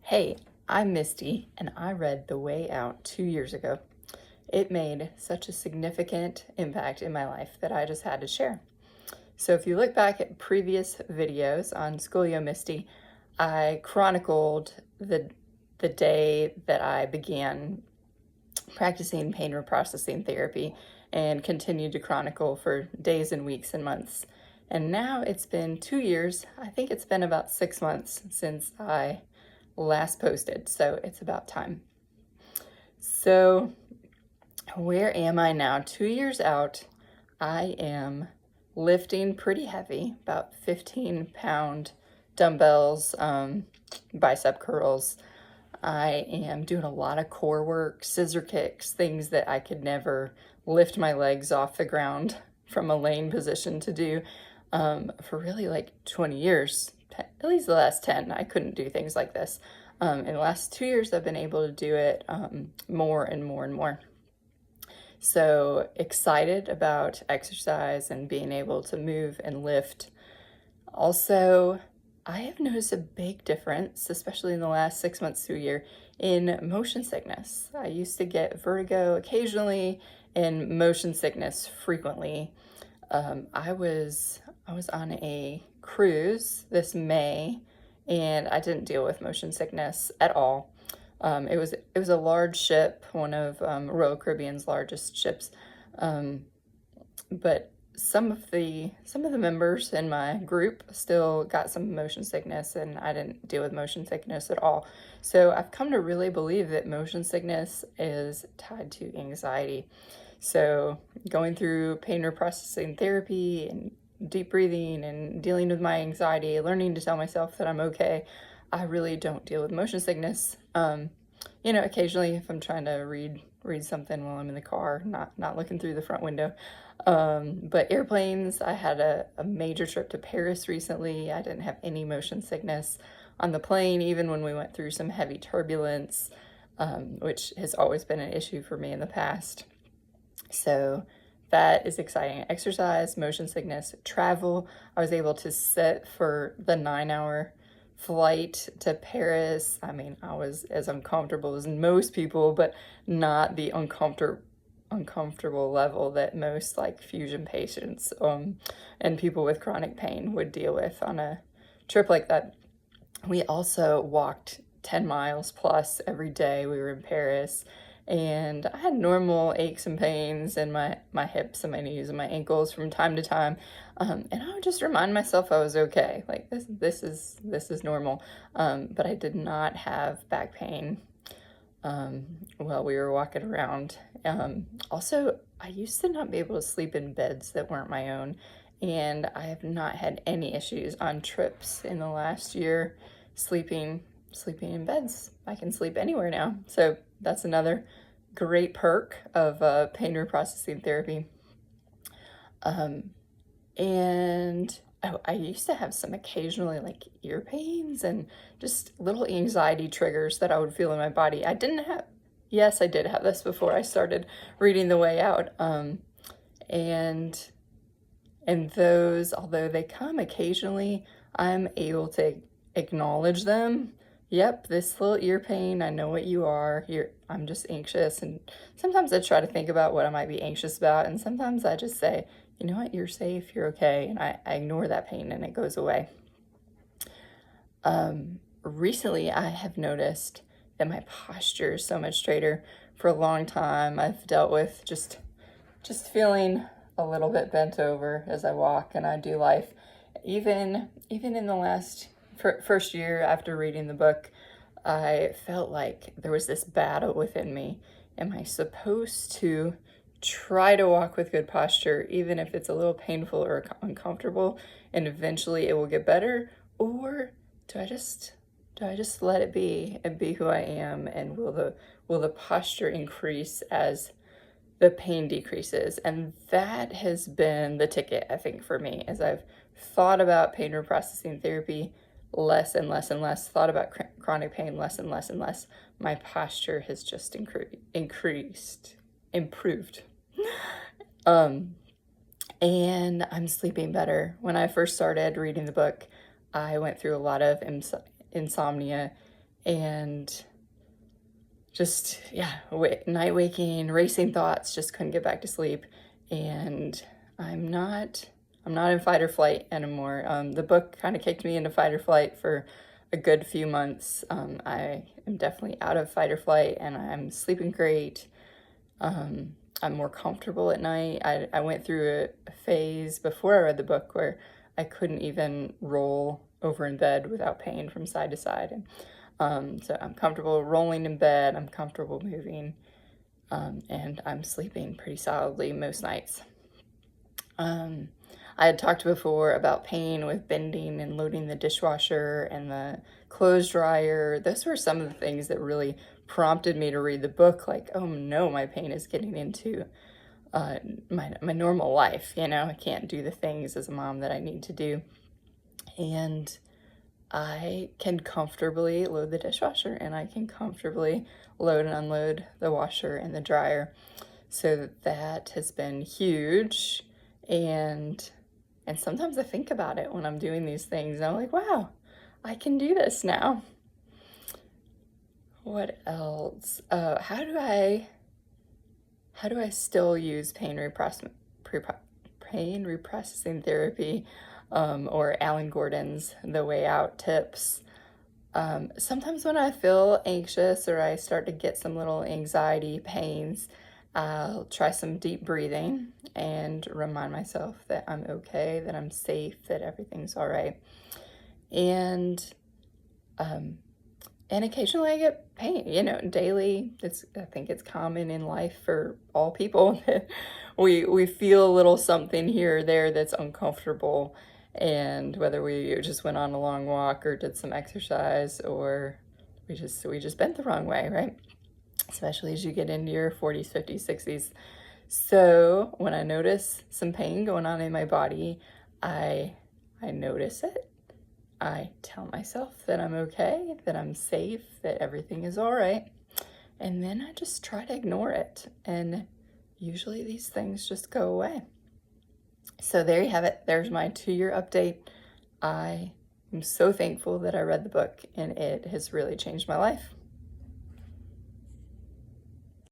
Hey, I'm Misty, and I read The Way Out 2 years ago. It made such a significant impact in my life that I just had to share. So if you look back at previous videos on Schoolio Misty, I chronicled the day that I began practicing pain reprocessing therapy and continued to chronicle for days and weeks and months. And now it's been 2 years. I think it's been about 6 months since I last posted, so it's about time. So where am I now? 2 years out, I am lifting pretty heavy, about 15-pound dumbbells, bicep curls. I am doing a lot of core work, scissor kicks, things that I could never lift my legs off the ground from a laying position to do for really like 20 years. At least the last 10, I couldn't do things like this. In the last 2 years, I've been able to do it more and more and more. So excited about exercise and being able to move and lift. Also, I have noticed a big difference, especially in the last 6 months to a year, in motion sickness. I used to get vertigo occasionally and motion sickness frequently. I was on a cruise this May, and I didn't deal with motion sickness at all. It was a large ship, one of Royal Caribbean's largest ships, but some of the members in my group still got some motion sickness, and I didn't deal with motion sickness at all. So I've come to really believe that motion sickness is tied to anxiety. So going through pain reprocessing therapy and deep breathing and dealing with my anxiety, learning to tell myself that I'm okay, I really don't deal with motion sickness. Occasionally if I'm trying to read something while I'm in the car, not looking through the front window. But airplanes, I had a major trip to Paris recently. I didn't have any motion sickness on the plane, even when we went through some heavy turbulence, which has always been an issue for me in the past. So that is exciting. Exercise, motion sickness, travel. I was able to sit for the 9-hour flight to Paris. I mean, I was as uncomfortable as most people, but not the uncomfortable level that most like fusion patients and people with chronic pain would deal with on a trip like that. We also walked 10 miles plus every day. We were in Paris, and I had normal aches and pains in my hips and my knees and my ankles from time to time, and I would just remind myself I was okay. Like this is normal, but I did not have back pain while we were walking around. Also, I used to not be able to sleep in beds that weren't my own, and I have not had any issues on trips in the last year sleeping in beds. I can sleep anywhere now. So that's another great perk of pain reprocessing therapy. And I used to have some occasionally like ear pains and just little anxiety triggers that I would feel in my body. Yes, I did have this before I started reading The Way Out. And those, although they come occasionally, I'm able to acknowledge them. Yep, this little ear pain, I know what you are. I'm just anxious. And sometimes I try to think about what I might be anxious about. And sometimes I just say, you know what, you're safe, you're okay. And I ignore that pain and it goes away. Recently, I have noticed that my posture is so much straighter. For a long time, I've dealt with just feeling a little bit bent over as I walk and I do life. Even in the first year after reading the book, I felt like there was this battle within me. Am I supposed to try to walk with good posture, even if it's a little painful or uncomfortable, and eventually it will get better? Or do I just let it be and be who I am? And will the posture increase as the pain decreases? And that has been the ticket, I think, for me, as I've thought about pain reprocessing therapy less and less and less, thought about chronic pain less and less and less. My posture has just improved. And I'm sleeping better. When I first started reading the book, I went through a lot of insomnia, and just, yeah, night waking, racing thoughts, just couldn't get back to sleep. And I'm not in fight or flight anymore. The book kind of kicked me into fight or flight for a good few months. I am definitely out of fight or flight, and I'm sleeping great. I'm more comfortable at night. I went through a phase before I read the book where I couldn't even roll over in bed without pain from side to side. And so I'm comfortable rolling in bed, I'm comfortable moving, and I'm sleeping pretty solidly most nights. I had talked before about pain with bending and loading the dishwasher and the clothes dryer. Those were some of the things that really prompted me to read the book. Like, oh no, my pain is getting into my normal life. I can't do the things as a mom that I need to do. And I can comfortably load the dishwasher, and I can comfortably load and unload the washer and the dryer. So that has been huge. And sometimes I think about it when I'm doing these things, and I'm like, wow, I can do this now. What else? How do I still use pain reprocessing therapy, or Alan Gordon's The Way Out tips? Sometimes when I feel anxious or I start to get some little anxiety pains, I'll try some deep breathing and remind myself that I'm okay, that I'm safe, that everything's all right. And occasionally I get pain, daily. I think it's common in life for all people that we feel a little something here or there that's uncomfortable. And whether we just went on a long walk or did some exercise, or we just bent the wrong way, right? Especially as you get into your 40s, 50s, 60s. So when I notice some pain going on in my body, I notice it. I tell myself that I'm okay, that I'm safe, that everything is all right. And then I just try to ignore it. And usually these things just go away. So there you have it. There's my 2-year update. I am so thankful that I read the book, and it has really changed my life.